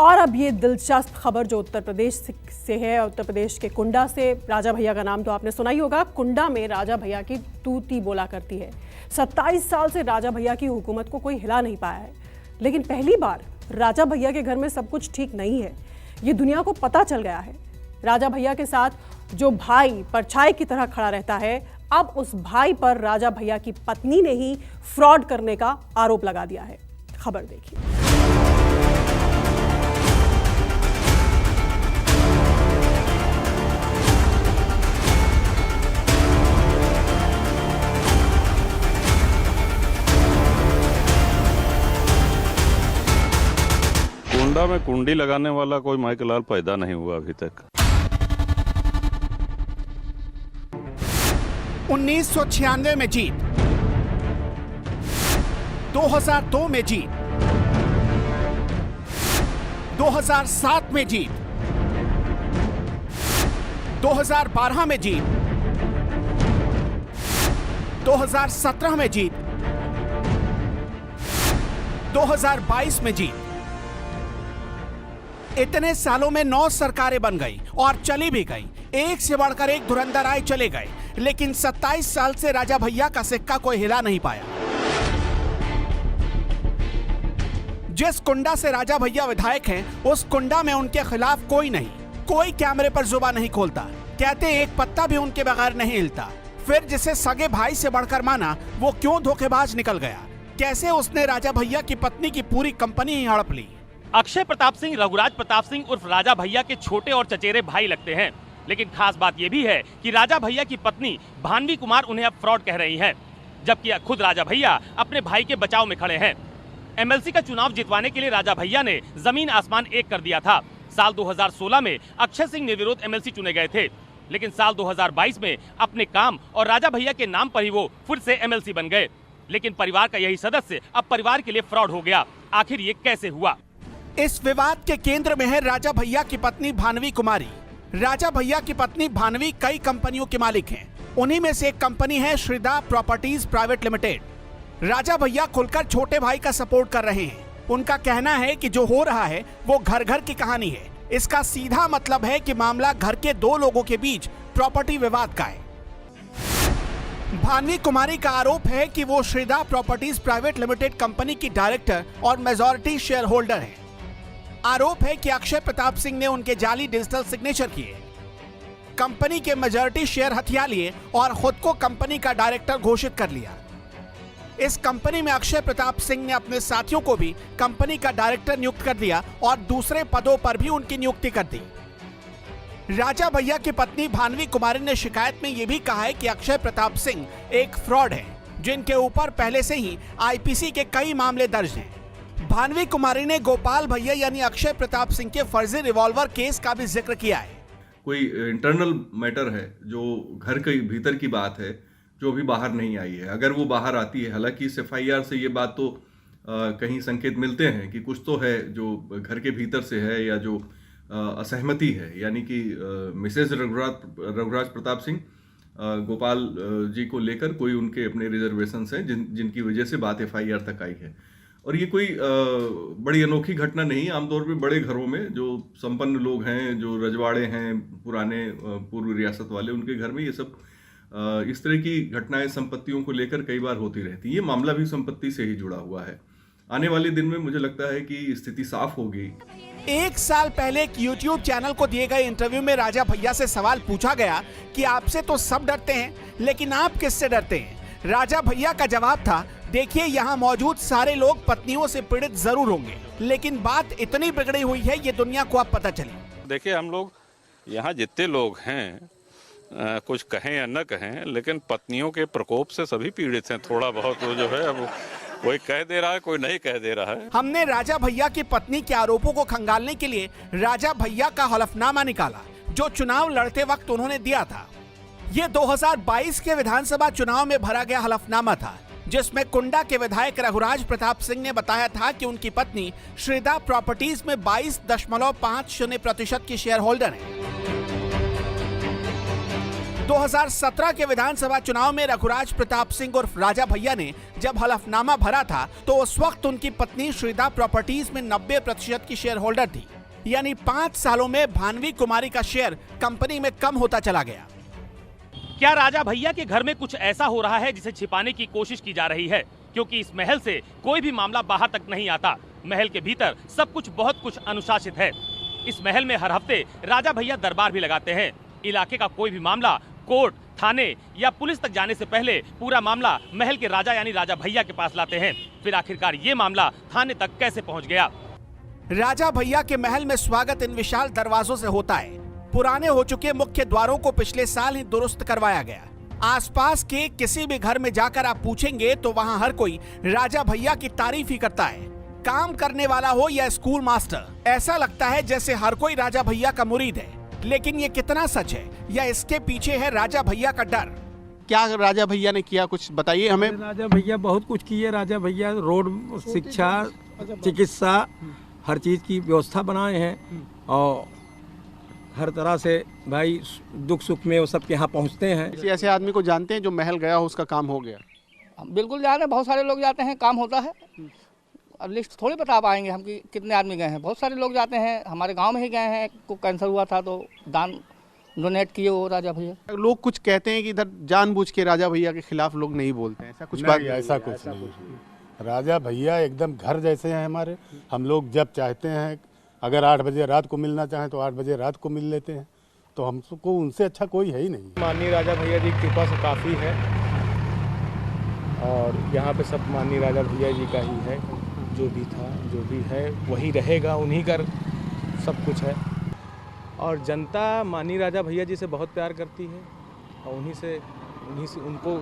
और अब ये दिलचस्प खबर जो उत्तर प्रदेश से है, उत्तर प्रदेश के कुंडा से। राजा भैया का नाम तो आपने सुना ही होगा। कुंडा में राजा भैया की तूती बोला करती है। 27 साल से राजा भैया की हुकूमत को कोई हिला नहीं पाया है, लेकिन पहली बार राजा भैया के घर में सब कुछ ठीक नहीं है, ये दुनिया को पता चल गया है। राजा भैया के साथ जो भाई परछाई की तरह खड़ा रहता है, अब उस भाई पर राजा भैया की पत्नी ने ही फ्रॉड करने का आरोप लगा दिया है। खबर देखिए। कुंडा में कुंडी लगाने वाला कोई माइकलाल पैदा नहीं हुआ अभी तक। 1996 में जीत, 2002 में जीत, 2007 में जीत, 2012 में जीत, 2017 में जीत, 2022 में जीत। इतने सालों में 9 सरकारें बन गई और चली भी गई, एक से बढ़कर एक धुरंधर आए चले गए, लेकिन 27 साल से राजा भैया का सिक्का कोई हिला नहीं पाया। जिस कुंडा से राजा भैया विधायक हैं, उस कुंडा में उनके खिलाफ कोई नहीं, कोई कैमरे पर जुबान नहीं खोलता, कहते एक पत्ता भी उनके बगैर नहीं हिलता। फिर जिसे सगे भाई से बढ़कर माना, वो क्यों धोखेबाज निकल गया? कैसे उसने राजा भैया की पत्नी की पूरी कंपनी ही हड़प ली? अक्षय प्रताप सिंह रघुराज प्रताप सिंह उर्फ राजा भैया के छोटे और चचेरे भाई लगते हैं, लेकिन खास बात यह भी है कि राजा भैया की पत्नी भानवी कुमार उन्हें अब फ्रॉड कह रही हैं, जबकि खुद राजा भैया अपने भाई के बचाव में खड़े हैं। एमएलसी का चुनाव जितवाने के लिए राजा भैया ने जमीन आसमान एक कर दिया था। साल 2016 में अक्षय सिंह निर्विरोध एमएलसी चुने गए थे, लेकिन साल 2022 में अपने काम और राजा भैया के नाम पर ही वो फिर से एमएलसी बन गए। लेकिन परिवार का यही सदस्य अब परिवार के लिए फ्रॉड हो गया। आखिर ये कैसे हुआ? इस विवाद के केंद्र में है राजा भैया की पत्नी भानवी कुमारी। राजा भैया की पत्नी भानवी कई कंपनियों के मालिक हैं। उन्हीं में से एक कंपनी है श्रीदा प्रॉपर्टीज प्राइवेट लिमिटेड। राजा भैया खुलकर छोटे भाई का सपोर्ट कर रहे हैं। उनका कहना है कि जो हो रहा है वो घर घर की कहानी है। इसका सीधा मतलब है कि मामला घर के 2 लोगों के बीच प्रॉपर्टी विवाद का है। भानवी कुमारी का आरोप है कि वो Shrida properties private limited company की डायरेक्टर और मेजॉरिटी शेयर होल्डर है। आरोप है कि अक्षय प्रताप सिंह ने उनके जाली डिजिटल सिग्नेचर किए, कंपनी के मेजॉरिटी शेयर हथिया लिए और खुद को कंपनी का डायरेक्टर घोषित कर लिया। इस कंपनी में अक्षय प्रताप सिंह ने अपने साथियों को भी कंपनी का डायरेक्टर नियुक्त कर दिया और दूसरे पदों पर भी उनकी नियुक्ति कर दी। राजा भैया की पत्नी भानवी कुमारी ने शिकायत में यह भी कहा है कि अक्षय प्रताप सिंह एक फ्रॉड है, जिनके ऊपर पहले से ही आईपीसी के कई मामले दर्ज हैं। भानवी कुमारी ने गोपाल भैया यानी अक्षय प्रताप सिंह के फर्जी रिवॉल्वर केस का भी जिक्र किया है। कोई इंटरनल मैटर है, जो घर के भीतर की बात है, जो अभी बाहर नहीं आई है। अगर वो बाहर आती है, हालांकि इस एफआईआर से ये बात तो कहीं संकेत मिलते हैं कि कुछ तो है जो घर के भीतर से है या जो असहमति है, यानी कि मिसेज रघुराज प्रताप सिंह गोपाल जी को लेकर कोई उनके अपने रिजर्वेशंस हैं जिनकी वजह से बात एफआईआर तक आई है। और ये कोई बड़ी अनोखी घटना नहीं। आमतौर पे बड़े घरों में जो संपन्न लोग हैं, जो रजवाड़े हैं, पुराने पूर्व रियासत वाले, उनके घर में ये सब इस तरह की घटनाएं संपत्तियों को लेकर कई बार होती रहती। ये मामला भी संपत्ति से ही जुड़ा हुआ है। आने वाले दिन में मुझे लगता है कि स्थिति साफ होगी। 1 साल पहले एक YouTube चैनल को दिए गए इंटरव्यू में राजा भैया से सवाल पूछा गया कि आपसे तो सब डरते हैं, लेकिन आप किससे डरते हैं? राजा भैया का जवाब था, देखिए यहाँ मौजूद सारे लोग पत्नियों से पीड़ित जरूर होंगे, लेकिन बात इतनी बिगड़ी हुई है ये दुनिया को अब पता चली। देखिए, हम लोग यहाँ जितने लोग हैं, कुछ कहें या न कहें, लेकिन पत्नियों के प्रकोप से सभी पीड़ित हैं। थोड़ा बहुत वो जो है, अब कोई कह दे रहा है, कोई नहीं कह दे रहा है। हमने राजा भैया की पत्नी के आरोपों को खंगालने के लिए राजा भैया का हलफनामा निकाला, जो चुनाव लड़ते वक्त उन्होंने दिया था। ये 2022 के विधानसभा चुनाव में भरा गया हलफनामा था, जिसमें कुंडा के विधायक रघुराज प्रताप सिंह ने बताया था कि उनकी पत्नी श्रीदा प्रॉपर्टीज में 22.50% की शेयर होल्डर है। 2017 के विधानसभा चुनाव में रघुराज प्रताप सिंह उर्फ राजा भैया ने जब हलफनामा भरा था तो उस वक्त उनकी पत्नी श्रीदा प्रॉपर्टीज में 90% की शेयर होल्डर थी। यानी 5 सालों में भानवी कुमारी का शेयर कंपनी में कम होता चला गया। क्या राजा भैया के घर में कुछ ऐसा हो रहा है जिसे छिपाने की कोशिश की जा रही है? क्योंकि इस महल से कोई भी मामला बाहर तक नहीं आता। महल के भीतर सब कुछ बहुत कुछ अनुशासित है। इस महल में हर हफ्ते राजा भैया दरबार भी लगाते हैं। इलाके का कोई भी मामला कोर्ट, थाने या पुलिस तक जाने से पहले पूरा मामला महल के राजा यानी राजा भैया के पास लाते हैं। फिर आखिरकार ये मामला थाने तक कैसे पहुंच गया? राजा भैया के महल में स्वागत इन विशाल दरवाजों से होता है। पुराने हो चुके मुख्य द्वारों को पिछले साल ही दुरुस्त करवाया गया। आसपास के किसी भी घर में जाकर आप पूछेंगे तो वहाँ हर कोई राजा भैया की तारीफ ही करता है। काम करने वाला हो या स्कूल मास्टर, ऐसा लगता है जैसे हर कोई राजा भैया का मुरीद है। लेकिन ये कितना सच है या इसके पीछे है राजा भैया का डर? क्या राजा भैया ने किया, कुछ बताइए हमें। राजा भैया बहुत कुछ किए। राजा भैया रोड, शिक्षा, चिकित्सा, हर चीज़ की व्यवस्था बनाए हैं और हर तरह से भाई दुख सुख में वो सबके यहाँ पहुँचते हैं। किसी ऐसे आदमी को जानते हैं जो महल गया हो उसका काम हो गया? बिल्कुल जा रहे हैं, बहुत सारे लोग जाते हैं, काम होता है। अब लिस्ट थोड़ी बता पाएंगे हम कि कितने आदमी गए हैं। बहुत सारे लोग जाते हैं, हमारे गांव में ही गए हैं। को कैंसर हुआ था तो दान डोनेट किए वो राजा भैया। लोग कुछ कहते हैं कि इधर जानबूझ के राजा भैया के खिलाफ लोग नहीं बोलते हैं, ऐसा कुछ बात? ऐसा कुछ नहीं। राजा भैया एकदम घर जैसे हैं हमारे। हम लोग जब चाहते हैं, अगर 8 बजे रात को मिलना चाहें तो 8 बजे रात को मिल लेते हैं। तो हमको उनसे अच्छा कोई है ही नहीं। माननीय राजा भैया जी की कृपा से काफ़ी है और यहाँ पे सब माननीय राजा भैया जी का ही है। जो भी था, जो भी है वही रहेगा, उन्हीं का सब कुछ है। और जनता माननीय राजा भैया जी से बहुत प्यार करती है और उन्हीं से उनको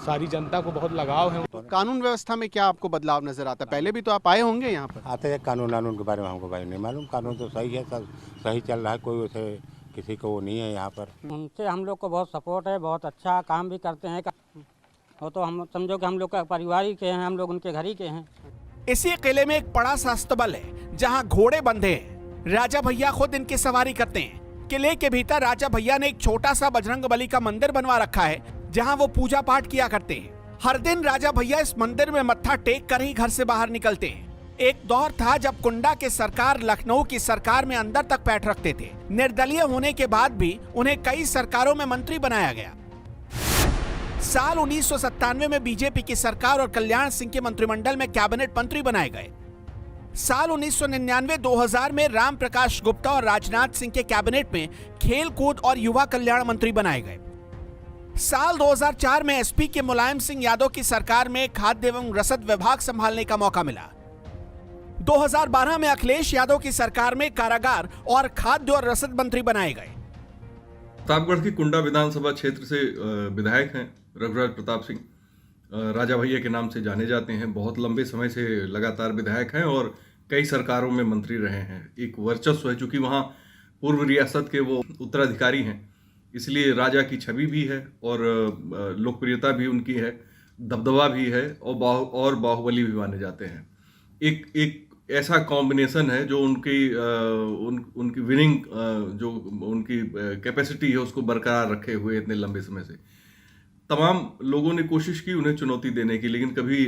सारी जनता को बहुत लगाव है। तो कानून व्यवस्था में क्या आपको बदलाव नजर आता है? पहले भी तो आप आए होंगे यहाँ पर। आते हैं, कानून के बारे में हमको भाई नहीं मालूम। कानून तो सही है, सब सही चल रहा है, कोई वैसे किसी को वो नहीं है यहाँ पर। उनसे हम लोग को बहुत सपोर्ट है, बहुत अच्छा काम भी करते हैं। वो तो हम समझो कि हम लोग का परिवार ही के हैं, हम लोग उनके घर ही के हैं। इसी किले में एक बड़ा सा अस्तबल है जहाँ घोड़े बंधे हैं। राजा भैया खुद इनकी सवारी करते हैं। किले के भीतर राजा भैया ने एक छोटा सा बजरंग बली का मंदिर बनवा रखा है जहाँ वो पूजा पाठ किया करते हैं। हर दिन राजा भैया इस मंदिर में मत्था टेक कर ही घर से बाहर निकलते हैं। एक दौर था जब कुंडा के सरकार लखनऊ की सरकार में अंदर तक पैठ रखते थे। निर्दलीय होने के बाद भी उन्हें कई सरकारों में मंत्री बनाया गया। साल 1997 में बीजेपी की सरकार और कल्याण सिंह के मंत्रिमंडल में कैबिनेट मंत्री बनाए गए। साल 1999-2000 में राम प्रकाश गुप्ता और राजनाथ सिंह के कैबिनेट में खेल कूद और युवा कल्याण मंत्री बनाए गए। साल 2004 में एसपी के मुलायम सिंह यादव की सरकार में खाद्य एवं रसद विभाग संभालने का मौका मिला। 2012 में अखिलेश यादव की सरकार में कारागार और खाद्य और रसद मंत्री बनाए गए। प्रतापगढ़ की कुंडा विधानसभा क्षेत्र से विधायक हैं रघुराज प्रताप सिंह। राजा भैया के नाम से जाने जाते हैं। बहुत लंबे समय से लगातार विधायक हैं और कई सरकारों में मंत्री रहे हैं। एक वर्चस्व है, चूंकि वहाँ पूर्व रियासत के वो उत्तराधिकारी हैं, इसलिए राजा की छवि भी है और लोकप्रियता भी उनकी है, दबदबा भी है और बाहुबली भी माने जाते हैं। एक ऐसा कॉम्बिनेशन है जो उनकी विनिंग जो उनकी कैपेसिटी है उसको बरकरार रखे हुए इतने लंबे समय से। तमाम लोगों ने कोशिश की उन्हें चुनौती देने की, लेकिन कभी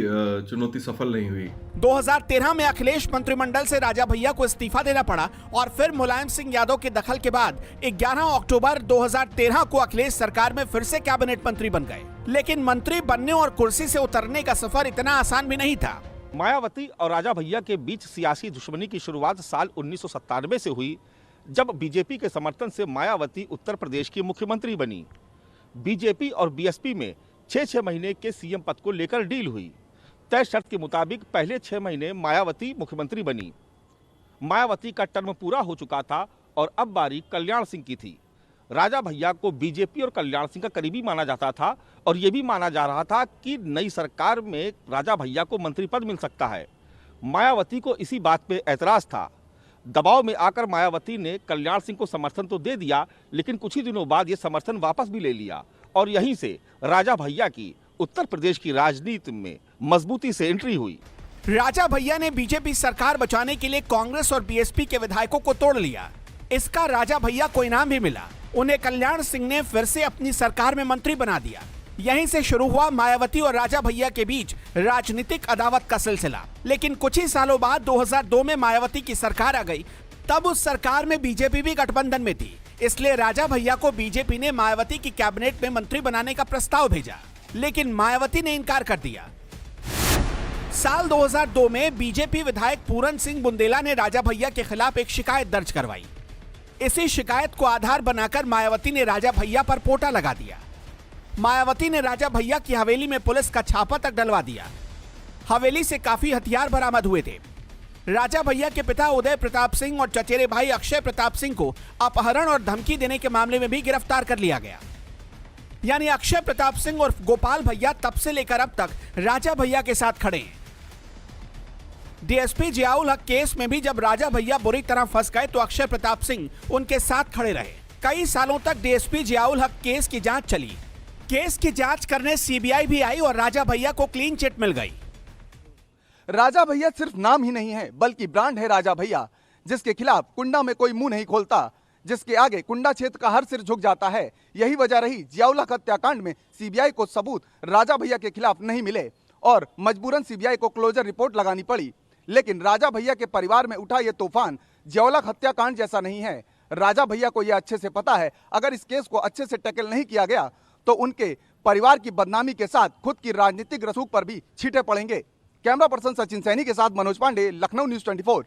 चुनौती सफल नहीं हुई। 2013 में अखिलेश मंत्रिमंडल से राजा भैया को इस्तीफा देना पड़ा और फिर मुलायम सिंह यादव के दखल के बाद 11 अक्टूबर 2013 को अखिलेश सरकार में फिर से कैबिनेट मंत्री बन गए। लेकिन मंत्री बनने और कुर्सी से उतरने का सफर इतना आसान भी नहीं था। मायावती और राजा भैया के बीच सियासी दुश्मनी की शुरुआत साल 1997 से हुई, जब बीजेपी के समर्थन से मायावती उत्तर प्रदेश की मुख्यमंत्री बनी। बीजेपी और बीएसपी में 6-6 महीने के सीएम पद को लेकर डील हुई। तय शर्त के मुताबिक पहले 6 महीने मायावती मुख्यमंत्री बनी। मायावती का टर्म पूरा हो चुका था और अब बारी कल्याण सिंह की थी। राजा भैया को बीजेपी और कल्याण सिंह का करीबी माना जाता था और ये भी माना जा रहा था कि नई सरकार में राजा भैया को मंत्री पद मिल सकता है। मायावती को इसी बात पे ऐतराज था। दबाव में आकर मायावती ने कल्याण सिंह को समर्थन तो दे दिया, लेकिन कुछ ही दिनों बाद ये समर्थन वापस भी ले लिया और यहीं से राजा भैया की उत्तर प्रदेश की राजनीति में मजबूती से एंट्री हुई। राजा भैया ने बीजेपी सरकार बचाने के लिए कांग्रेस और बीएसपी के विधायकों को तोड़ लिया। इसका राजा भैया को इनाम भी मिला। उन्हें कल्याण सिंह ने फिर से अपनी सरकार में मंत्री बना दिया। यहीं से शुरू हुआ मायावती और राजा भैया के बीच राजनीतिक अदावत का सिलसिला। लेकिन कुछ ही सालों बाद 2002 में मायावती की सरकार आ गई। तब उस सरकार में बीजेपी भी गठबंधन में थी, इसलिए राजा भैया को बीजेपी ने मायावती की कैबिनेट में मंत्री बनाने का प्रस्ताव भेजा, लेकिन मायावती ने इनकार कर दिया। साल 2002 में बीजेपी विधायक पूरन सिंह बुंदेला ने राजा भैया के खिलाफ एक शिकायत दर्ज करवाई। इसी शिकायत को आधार बनाकर मायावती ने राजा भैया पर पोटा लगा दिया। मायावती ने राजा भैया की हवेली में पुलिस का छापा तक डलवा दिया। हवेली से काफी हथियार बरामद हुए थे। राजा भैया के पिता उदय प्रताप सिंह और चचेरे भाई अक्षय प्रताप सिंह को अपहरण और धमकी देने के मामले में भी गिरफ्तार कर लिया गया। यानी अक्षय प्रताप सिंह और गोपाल भैया तब से लेकर अब तक राजा भैया के साथ खड़े हैं। डीएसपी जियाउल हक केस में भी जब राजा भैया बुरी तरह फंस गए तो अक्षय प्रताप सिंह उनके साथ खड़े रहे। कई सालों तक डीएसपी जियाउल हक केस की जांच चली। केस की जांच करने सीबीआई भी आई और राजा भैया को क्लीन चिट मिल गई। राजा भैया सिर्फ नाम ही नहीं है, बल्कि ब्रांड है राजा भैया, जिसके खिलाफ कुंडा में कोई मुंह नहीं खोलता, जिसके आगे कुंडा क्षेत्र का हर सिर झुक जाता है। यही वजह रही जियाउल हक हत्याकांड में सीबीआई को सबूत राजा भैया के खिलाफ नहीं मिले और मजबूरन सीबीआई को क्लोजर रिपोर्ट लगानी पड़ी। लेकिन राजा भैया के परिवार में उठा यह तूफान जियाउल हक हत्याकांड जैसा नहीं है। राजा भैया को यह अच्छे से पता है, अगर इस केस को अच्छे से टैकल नहीं किया गया तो उनके परिवार की बदनामी के साथ खुद की राजनीतिक रसूख पर भी छींटे पड़ेंगे। कैमरा पर्सन सचिन सैनी के साथ मनोज पांडे, लखनऊ न्यूज़ 24।